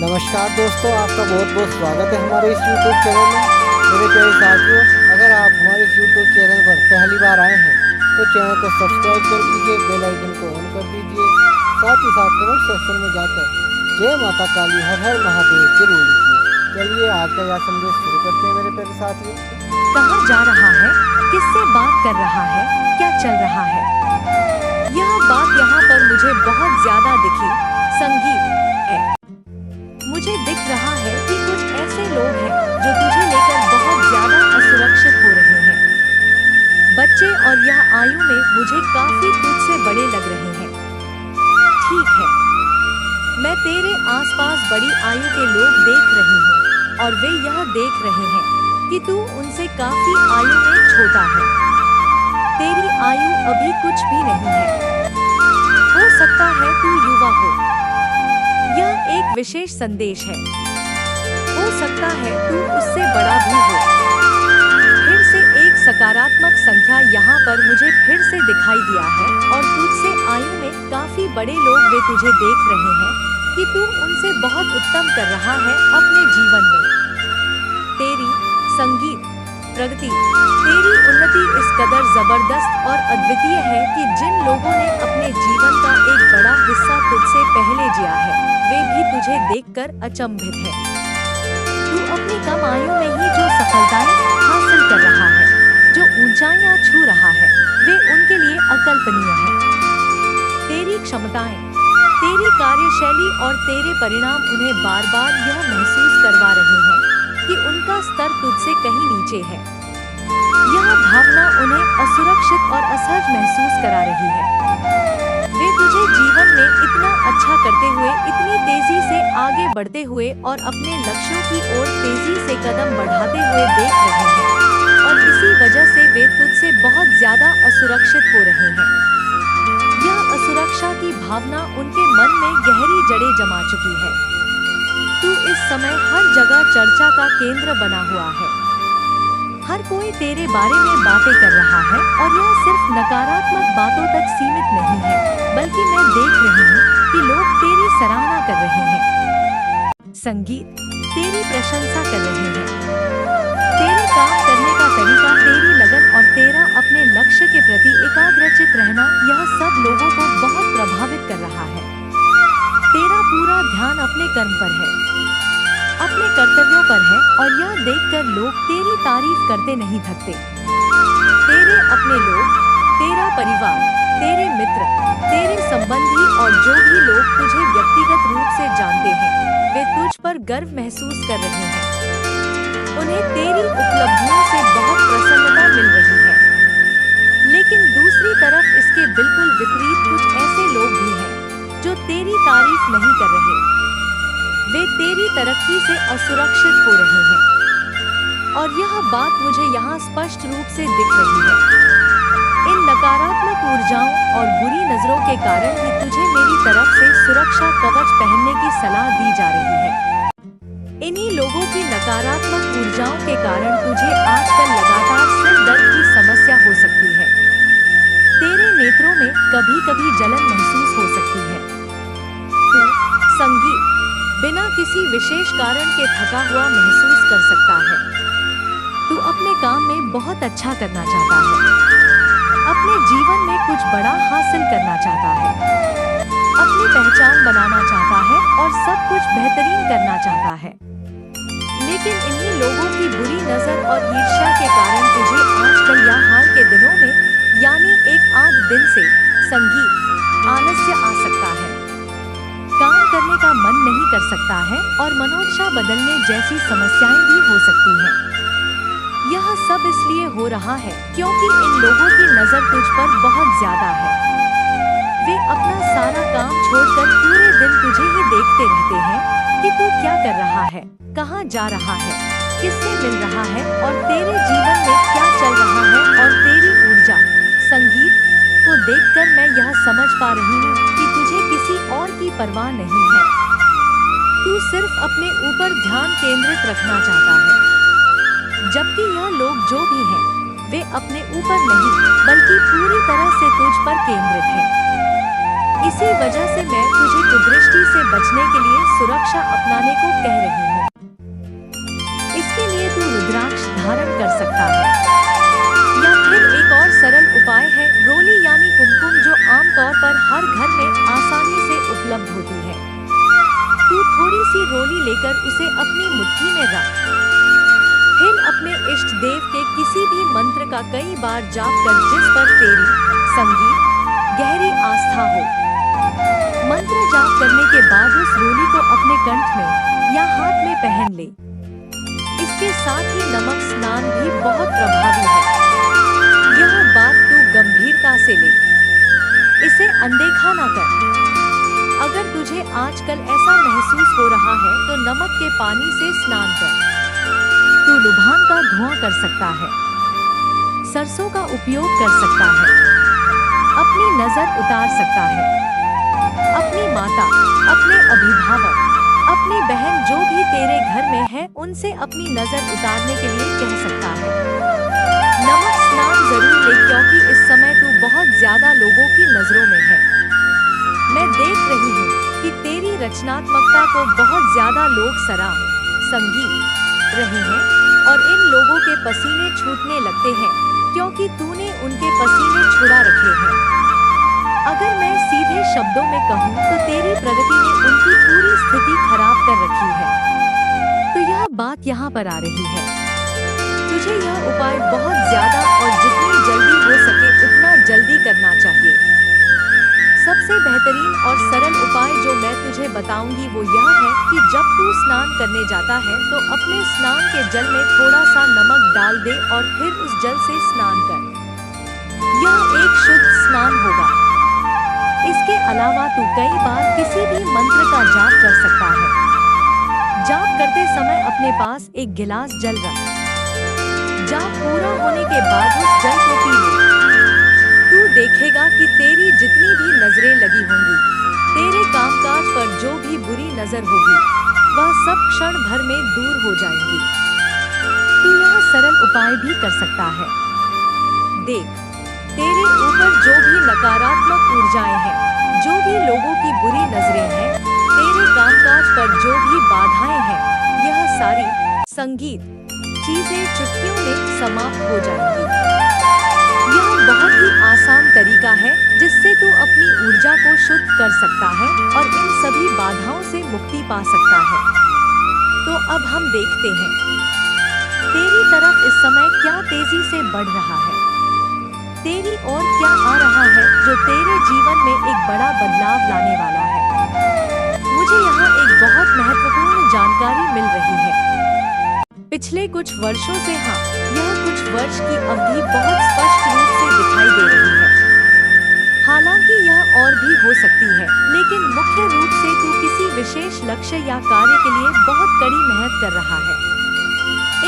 नमस्कार दोस्तों, आपका बहुत बहुत स्वागत है हमारे इस यूट्यूब चैनल में। मेरे प्यारे साथियों, अगर आप हमारे इस यूट्यूब चैनल पर पहली बार आए हैं तो चैनल को सब्सक्राइब कर दीजिए, बेल आइकन को ऑन कर दीजिए। साथ ही साथ कमेंट सेक्शन में जाकर जय माता काली, हर हर महादेव जरूर लिखिए। चलिए आज का यह संदेश शुरू करते हैं मेरे प्यारे साथियों। कहाँ जा रहा है, किससे बात कर रहा है, क्या चल रहा है? यह बात यहाँ पर मुझे बहुत ज्यादा दिखी। संगीत है। मुझे दिख रहा है कि कुछ ऐसे लोग हैं जो तुझे लेकर बहुत ज्यादा असुरक्षित हो रहे हैं। बच्चे और यह आयु में मुझे काफी तुझसे बड़े लग रहे हैं। ठीक है, मैं तेरे आसपास बड़ी आयु के लोग देख रही हूँ और वे यह देख रहे हैं कि तू उनसे काफी आयु में छोटा है। तेरी आयु अभी कुछ भी नहीं है। हो सकता है तू युवा हो। यह एक विशेष संदेश है। हो सकता है तू उससे बड़ा भी हो। फिर से एक सकारात्मक संख्या यहाँ पर मुझे फिर से दिखाई दिया है और तुझसे आयु में काफी बड़े लोग वे तुझे देख रहे हैं कि तू उनसे बहुत उत्तम कर रहा है अपने जीवन में। तेरी संगीत प्रगति, तेरी उन्नति इस कदर जबरदस्त और अद्वितीय है कि जिन लोगों ने अपने जीवन का एक बड़ा हिस्सा तुझसे पहले जिया है, वे भी तुझे देखकर अचंभित है। तू अपनी कम आयु में ही जो सफलताएं हासिल कर रहा है, जो ऊंचाइयां छू रहा है, वे उनके लिए अकल्पनीय है। तेरी क्षमताएं, तेरी कार्यशैली और तेरे परिणाम उन्हें बार बार यह महसूस करवा रहे हैं कि उनका स्तर तुझसे कहीं नीचे है। यह भावना उन्हें असुरक्षित और असहज महसूस करा रही है। वे तुझे जीवन में इतना अच्छा करते हुए, इतनी तेजी से आगे बढ़ते हुए और अपने लक्ष्यों की ओर तेजी से कदम बढ़ाते हुए देख रहे हैं और इसी वजह से वे तुझसे बहुत ज्यादा असुरक्षित हो रहे हैं। यह असुरक्षा की भावना उनके मन में गहरी जड़ें जमा चुकी है। तू इस समय हर जगह चर्चा का केंद्र बना हुआ है। हर कोई तेरे बारे में बातें कर रहा है और यह सिर्फ नकारात्मक बातों तक सीमित नहीं है, बल्कि मैं देख रही हूँ कि लोग तेरी सराहना कर रहे हैं। संगीत, तेरी प्रशंसा कर रहे हैं। तेरे काम करने का तरीका, तेरी लगन और तेरा अपने लक्ष्य के प्रति एकाग्रचित रहना, यह सब लोगों को बहुत प्रभावित कर रहा है। तेरा पूरा ध्यान अपने कर्म पर है, अपने कर्तव्यों पर है और यह देखकर लोग तेरी तारीफ करते नहीं थकते। तेरे अपने लोग, तेरा परिवार, तेरे मित्र, तेरे संबंधी और जो भी लोग तुझे व्यक्तिगत रूप से जानते हैं, वे तुझ पर गर्व महसूस कर रहे हैं। उन्हें तेरी उपलब्धियों से बहुत प्रसन्नता मिल रही है। लेकिन दूसरी तरफ इसके बिल्कुल विपरीत कुछ ऐसे लोग भी हैं जो तेरी तारीफ नहीं कर रहे। वे तेरी तरक्की से असुरक्षित हो रहे हैं और यह बात मुझे यहाँ स्पष्ट रूप से दिख रही है। इन नकारात्मक ऊर्जाओं और बुरी नजरों के कारण ही तुझे मेरी तरफ से सुरक्षा कवच पहनने की सलाह दी जा रही है। इन्हीं लोगों की नकारात्मक ऊर्जाओं के कारण तुझे आजकल लगातार सिर दर्द की समस्या हो सकती है। तेरे नेत्रों में कभी-कभी जलन महसूस हो सकती है। तू संगीत बिना किसी विशेष कारण के थका हुआ महसूस कर सकता है। तू अपने काम में बहुत अच्छा करना चाहता है, अपने जीवन में कुछ बड़ा हासिल करना चाहता है, अपनी पहचान बनाना चाहता है और सब कुछ बेहतरीन करना चाहता है। लेकिन इन्हीं लोगों की बुरी नजर और ईर्ष्या के कारण तुझे आजकल या हाल के दिनों में, यानी एक आध दिन से, संगीत आलस्य आ सकता है, काम करने का मन नहीं कर सकता है और मनोदशा बदलने जैसी समस्याएं भी हो सकती हैं। यह सब इसलिए हो रहा है क्योंकि इन लोगों की नजर तुझ पर बहुत ज्यादा है। वे अपना सारा काम छोड़कर पूरे दिन तुझे ही देखते रहते हैं कि तू क्या कर रहा है, कहाँ जा रहा है, किससे मिल रहा है और तेरे जीवन में क्या चल रहा है। और तेरी ऊर्जा, संगीत को देखकर मैं यह समझ पा रही हूँ कि तुझे किसी और की परवाह नहीं है। तू सिर्फ अपने ऊपर ध्यान केंद्रित रखना चाहता है, जबकि यह लोग जो भी हैं, वे अपने ऊपर नहीं बल्कि पूरी तरह से तुझ पर केंद्रित हैं। इसी वजह से मैं तुझे कुदृष्टि से बचने के लिए सुरक्षा अपनाने को कह रही हूँ। इसके लिए तू रुद्राक्ष धारण कर सकता है, या फिर एक और सरल उपाय है रोली यानी कुमकुम, जो आमतौर पर हर घर में आसानी से उपलब्ध होती है। तू थोड़ी सी रोली लेकर उसे अपनी मुट्ठी में रख, फिर अपने इष्ट देव के किसी भी मंत्र का कई बार जाप कर जिस पर तेरी संगीत गहरी आस्था हो। मंत्र जाप करने के बाद उस रोली को अपने कंठ में या हाथ में पहन ले। इसके साथ ही नमक स्नान भी बहुत प्रभावी है। यह बात तू गंभीरता से ले, इसे अनदेखा ना कर। अगर तुझे आजकल ऐसा महसूस हो रहा है तो नमक के पानी से स्नान कर। तू लुभान का धुआं कर सकता है, सरसों का उपयोग कर सकता है, अपनी नजर उतार सकता है, अपनी माता, अपने अभिभावक, अपनी बहन जो भी तेरे घर में है उनसे अपनी नजर उतारने के लिए कह सकता है। नमक स्नान जरूर ले, क्योंकि इस समय तू बहुत ज्यादा लोगों की नजरों में है। मैं देख रही हूँ कि तेरी रचनात्मकता को बहुत ज्यादा लोग सराह संगीत रहे हैं और इन लोगों के पसीने छूटने लगते हैं क्योंकि तूने उनके पसीने छुड़ा रखे हैं। अगर मैं सीधे शब्दों में कहूँ तो तेरी प्रगति ने उनकी पूरी स्थिति खराब कर रखी है। तो यह बात यहाँ पर आ रही है। तुझे यह उपाय बहुत ज्यादा और जितनी जल्दी हो सके उतना जल्दी करना चाहिए। सबसे बेहतरीन और सरल उपाय जो मैं तुझे बताऊंगी वो यह है कि जब तू स्नान करने जाता है तो अपने स्नान के जल में थोड़ा सा नमक डाल दे और फिर उस जल से स्नान कर। यह एक शुद्ध स्नान होगा। इसके अलावा तू कई बार किसी भी मंत्र का जाप कर सकता है। जाप करते समय अपने पास एक गिलास जल रख। जाप पूरा होने के बाद उस जल को पी ले। तू देखेगा कि तेरी जितनी भी नजरें लगी होंगी, तेरे कामकाज पर जो भी बुरी नजर होगी, वह सब क्षण भर में दूर हो जाएंगी। तू यह सरल उपाय भी कर सकता है। देख, तेरे ऊपर जो भी नकारात्मक ऊर्जाएं हैं, जो भी लोगों की बुरी नजरें हैं, तेरे कामकाज पर जो भी बाधाएं हैं, यह सारी संगीत चीजें चुटकियों में समाप्त हो जाएंगी। यह बहुत ही आसान तरीका है जिससे तू अपनी ऊर्जा को शुद्ध कर सकता है और इन सभी बाधाओं से मुक्ति पा सकता है। तो अब हम देखते हैं तेरी तरफ इस समय क्या तेजी से बढ़ रहा है, तेरी ओर क्या आ रहा है जो तेरे जीवन में एक बड़ा बदलाव लाने वाला है। मुझे यहाँ एक बहुत महत्वपूर्ण जानकारी मिल रही है। पिछले कुछ वर्षों से यह कुछ वर्ष की अवधि बहुत स्पष्ट रूप से दिखाई दे रही है। हालांकि यह और भी हो सकती है, लेकिन मुख्य रूप से तू किसी विशेष लक्ष्य या कार्य के लिए बहुत कड़ी मेहनत कर रहा है।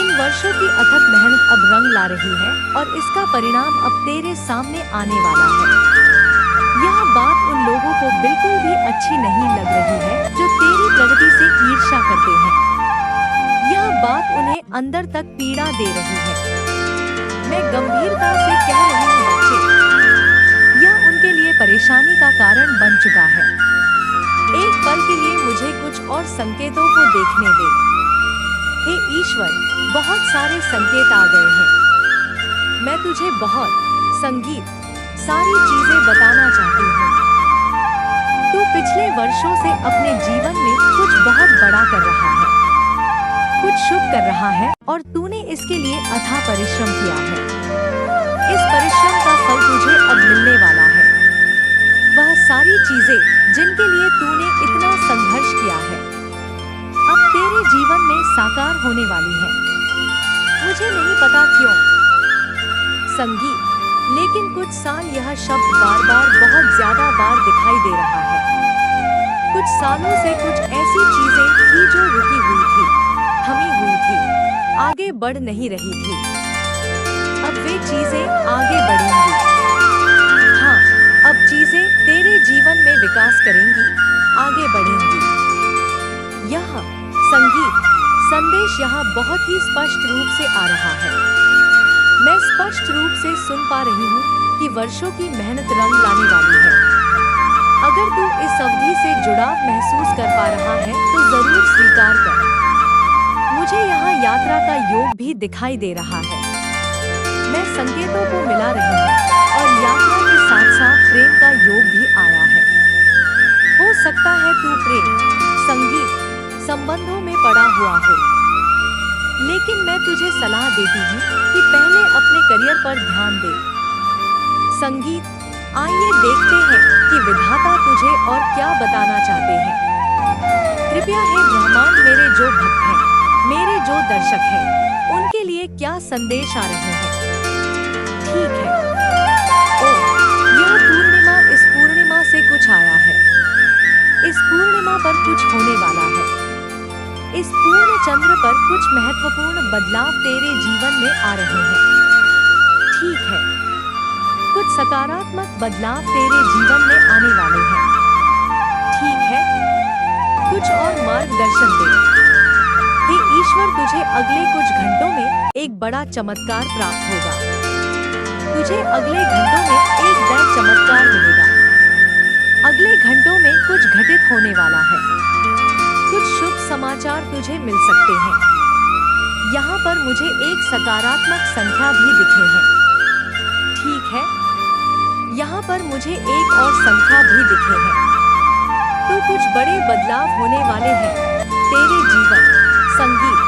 इन वर्षों की अथक मेहनत अब रंग ला रही है और इसका परिणाम अब तेरे सामने आने वाला है। यह बात उन लोगों को बिल्कुल भी अच्छी नहीं लग रही है जो तेरी प्रगति से ईर्ष्या करते हैं। यह बात उन्हें अंदर तक पीड़ा दे रही है। मैं गंभीरता से कह रही हूँ बच्चे, यह उनके लिए परेशानी का कारण बन चुका है। एक पल के लिए मुझे कुछ और संकेतों को देखने दे। हे ईश्वर, बहुत सारे संकेत आ गए हैं। मैं तुझे बहुत संगीत सारी चीजें बताना चाहती हूँ। तू पिछले वर्षों से अपने जीवन में कुछ बहुत बड़ा कर रहा है, कुछ शुभ कर रहा है और तूने इसके लिए अथाह परिश्रम किया है। इस परिश्रम का फल तुझे अब मिलने वाला है। वह सारी चीजें जिनके लिए तूने इतना संघर्ष किया है अब तेरे जीवन में साकार होने वाली है। मुझे नहीं पता क्यों संगीत, लेकिन कुछ साल यह शब्द बार बार बहुत ज्यादा बार दिखाई दे रहा है। कुछ सालों से कुछ ऐसी चीजें थी जो रुकी हुई थी, थमी हुई थी, आगे बढ़ नहीं रही थी। अब वे चीजें आगे बढ़ेंगी। हाँ, अब चीजें तेरे जीवन में विकास करेंगी, आगे बढ़ेंगी। यह संगीत संदेश यहाँ बहुत ही स्पष्ट रूप से आ रहा है। मैं स्पष्ट रूप से सुन पा रही हूँ कि वर्षों की मेहनत रंग लाने वाली है। अगर तू इस अवधि से जुड़ाव महसूस कर पा रहा है तो जरूर स्वीकार कर। मुझे यहाँ यात्रा का योग भी दिखाई दे रहा है। मैं संकेतों को मिला रही हूँ और यात्रा के साथ साथ प्रेम का योग भी आया है। हो सकता है तू प्रेम, संगीत, संबंधों में पड़ा हुआ हो, लेकिन मैं तुझे सलाह देती हूँ कि पहले अपने करियर पर ध्यान दे। संगीत, आइए देखते हैं कि विधाता तुझे और क्या बताना चाहते हैं। कृपया हे ब्रह्मांड, मेरे जो भक्त हैं, मेरे जो दर्शक हैं, उनके लिए क्या संदेश आ रहे हैं। ठीक है। ओ, यह पूर्णिमा, इस पूर्णिमा से कुछ आया है। इस पूर्णिमा पर कुछ होने वाला है। इस पूर्ण चंद्र पर कुछ महत्वपूर्ण बदलाव तेरे जीवन में आ रहे हैं। ठीक है। कुछ सकारात्मक बदलाव तेरे जीवन में आने वाले हैं। ठीक है। कुछ और मार्गदर्शन दे। हे ईश्वर, तुझे अगले कुछ घंटों में एक बड़ा चमत्कार प्राप्त होगा। तुझे अगले घंटों में एक बड़ा चमत्कार मिलेगा। अगले घंटों में कुछ घटित होने वाला है। कुछ शुभ समाचार तुझे मिल सकते हैं। यहाँ पर मुझे एक सकारात्मक संख्या भी दिखे हैं। ठीक है। यहाँ पर मुझे एक और संख्या भी दिखे हैं। तो कुछ बड़े बदलाव होने वाले हैं तेरे जीवन, संगीत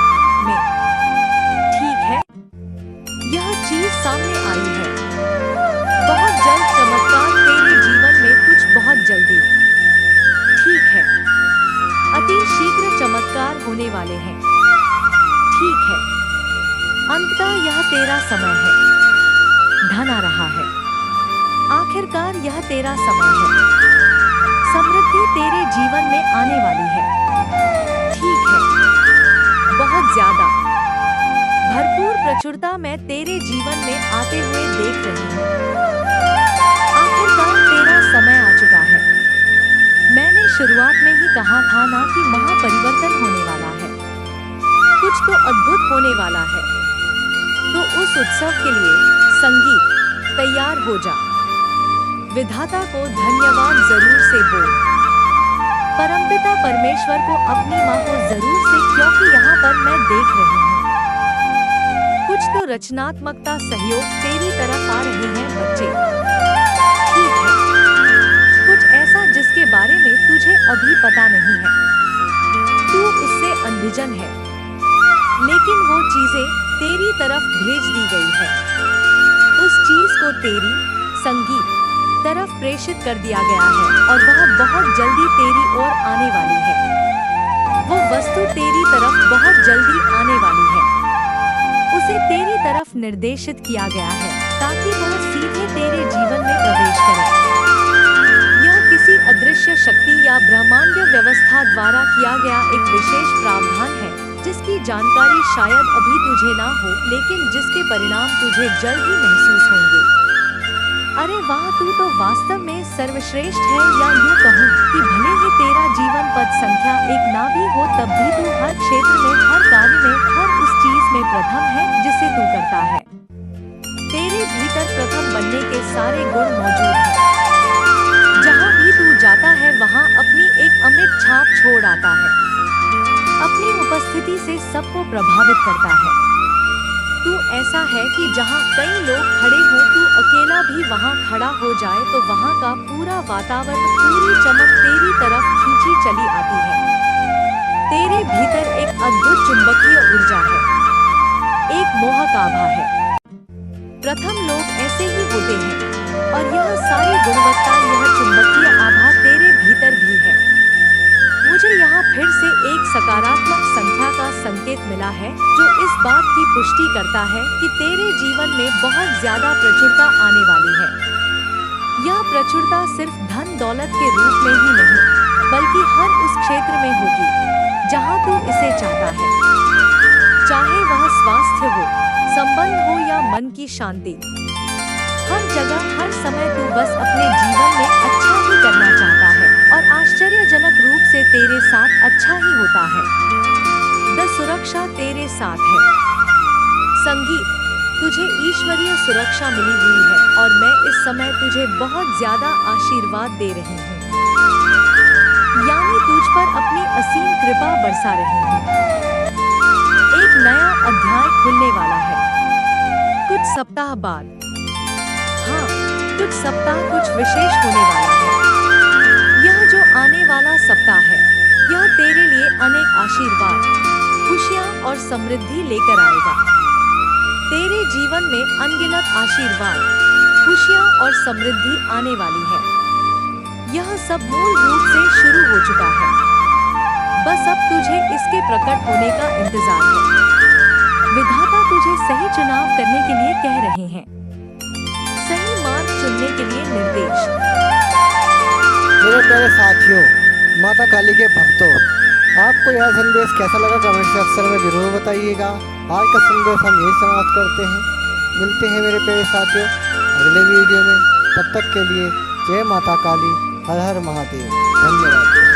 में। ठीक है। यह चीज सामने आई है। बहुत जल्द चमत्कार तेरे जीवन में, कुछ बहुत जल्दी। ठीक है। अति शीघ्र चमत्कार होने वाले हैं। ठीक है। अंततः यह तेरा समय है। धन आ रहा है। आखिरकार यह तेरा समय है। समृद्धि तेरे जीवन में आने वाली है। ठीक है। बहुत ज्यादा भरपूर प्रचुरता मैं तेरे जीवन में आते हुए देख रही हूँ। आखिरकार तेरा समय आ चुका है। मैंने शुरुआत में ही कहा था ना कि महापरिवर्तन होने वाला है। कुछ तो अद्भुत होने वाला है। तो उस उत्सव के लिए, संगीत, तैयार हो जा। विधाता को धन्यवाद जरूर से बोल। परमपिता परमेश्वर को, अपनी माँ को जरूर से, क्योंकि यहाँ पर मैं देख रही हूँ कुछ तो रचनात्मकता, सहयोग तेरी तरफ आ रहे हैं बच्चे। ठीक है। कुछ ऐसा जिसके बारे में तुझे अभी पता नहीं है। तू उससे अनभिजन है, लेकिन वो चीजें तेरी तरफ भेज दी गई है। उस चीज को तेरी, संगीत, तरफ प्रेषित कर दिया गया है और वह बहुत जल्दी तेरी ओर आने वाली है। वो वस्तु तेरी तरफ बहुत जल्दी आने वाली है। उसे तेरी तरफ निर्देशित किया गया है ताकि वह सीधे तेरे जीवन में प्रवेश करे। यह किसी अदृश्य शक्ति या ब्रह्मांडीय व्यवस्था द्वारा किया गया एक विशेष प्रावधान है, जिसकी जानकारी शायद अभी तुझे ना हो, लेकिन जिसके परिणाम तुझे जल्द ही महसूस होंगे। अरे वाह, तू तो वास्तव में सर्वश्रेष्ठ है, या यूँ कहूँ कि भले ही तेरा जीवन पद संख्या 1 ना भी हो, तब भी तू हर क्षेत्र में, हर कार्य में, हर उस चीज में प्रथम है जिसे तू करता है। तेरे भीतर प्रथम बनने के सारे गुण मौजूद हैं। जहाँ भी तू जाता है वहाँ अपनी एक अमिट छाप छोड़ आता है। अपनी उपस्थिति से सबको प्रभावित करता है। तू ऐसा है कि जहाँ कई लोग खड़े हों, तू अकेला भी वहाँ खड़ा हो जाए तो वहाँ का पूरा वातावरण, पूरी चमक तेरी तरफ खींची चली आती है। तेरे भीतर एक अद्भुत चुंबकीय ऊर्जा है, एक मोहक आभा है। प्रथम लोग ऐसे ही होते हैं और यह सारी गुणवत्ता, यह चुंबकीय आभा तेरे भीतर भी है। मुझे यहाँ फिर से एक सकारात्मक संख्या का संकेत मिला है जो इस बात की पुष्टि करता है कि तेरे जीवन में बहुत ज्यादा प्रचुरता आने वाली है। यह प्रचुरता सिर्फ धन दौलत के रूप में ही नहीं, बल्कि हर उस क्षेत्र में होगी जहाँ तू इसे चाहता है। चाहे वह स्वास्थ्य हो, संबंध हो या मन की शांति, हर जगह हर समय तू बस अपने जीवन में अच्छा ही करना चाहता है और आश्चर्यजनक रूप से तेरे साथ अच्छा ही होता है। द सुरक्षा तेरे साथ है। संगीत, तुझे ईश्वरीय सुरक्षा मिली हुई है और मैं इस समय तुझे बहुत ज्यादा आशीर्वाद दे रही हूँ। मुझ पर अपनी असीम कृपा बरसा रही हैं। एक नया अध्याय खुलने वाला है कुछ सप्ताह बाद। हाँ, कुछ सप्ताह कुछ विशेष होने वाला है। यह जो आने वाला सप्ताह है, यह तेरे लिए अनेक आशीर्वाद, खुशियाँ और समृद्धि लेकर आएगा। तेरे जीवन में अनगिनत आशीर्वाद, खुशियाँ और समृद्धि आने वाली है। यह सब मूल रूप से शुरू हो चुका है, बस अब तुझे इसके प्रकट होने का इंतजार है। विधाता तुझे सही चुनाव करने के लिए कह रहे हैं, सही मार्ग चुनने के लिए निर्देश। मेरे प्यारे साथियों, माता काली के भक्तों, आपको यह संदेश कैसा लगा कमेंट सेक्शन में जरूर बताइएगा। आज का संदेश हम यही समाप्त करते हैं। मिलते हैं मेरे प्यारे साथियों अगले वीडियो में। तब तक के लिए जय माता काली, हर हर महादेव। धन्यवाद।